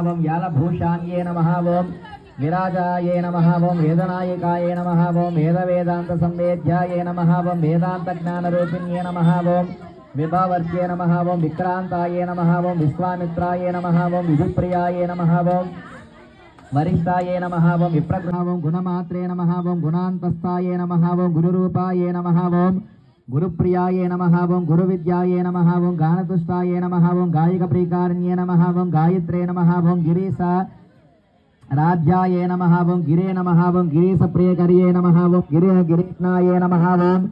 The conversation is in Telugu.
ఓం యాలభూషాన్యే నమః ఓం విరాజాయే నమః ఓం వేదనాయకాయే నమః ఓం వేదవేదాంత సంవేద్యాయే నమః ఓం వేదాంత జ్ఞానరూపిణ్యే నమః ఓం విభావర్త్యే నమః ఓం విక్రాంతాయే నమః ఓం విశ్వామిత్రాయే నమః ఓం విదుప్రియాయే నమః ఓం వరిష్టాయే నమః ఓం విప్రగృహ ఓం గుణమాత్రే నమః ఓం గుణాంతస్థాయే నమః ఓం గురురూపాయే నమః ఓం గురుప్రియాయే నమః ఓం గురువిద్యాయే నమః ఓం గానతుష్టాయే నమః ఓం గాయక ప్రీకారిణ్యే నమః ఓం గాయత్రే నమః ఓం గిరీశ రాధ్యాయే నమః ఓం గిరే నమః ఓం గిరీశ ప్రియకర్యే నమః ఓం గిరికృష్ణాయే నమః ఓం